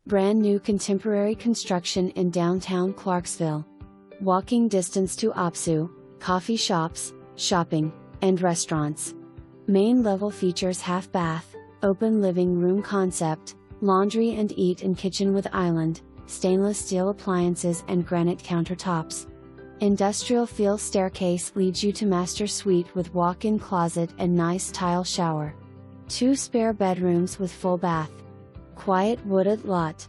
Brand new contemporary construction in downtown Clarksville. Walking distance to APSU, coffee shops, shopping, and restaurants. Main level features half bath, open living room concept, laundry and eat-in kitchen with island, stainless steel appliances and granite countertops. Industrial feel staircase leads you to master suite with walk-in closet and nice tile shower. 2 spare bedrooms with full bath. Quiet wooded lot.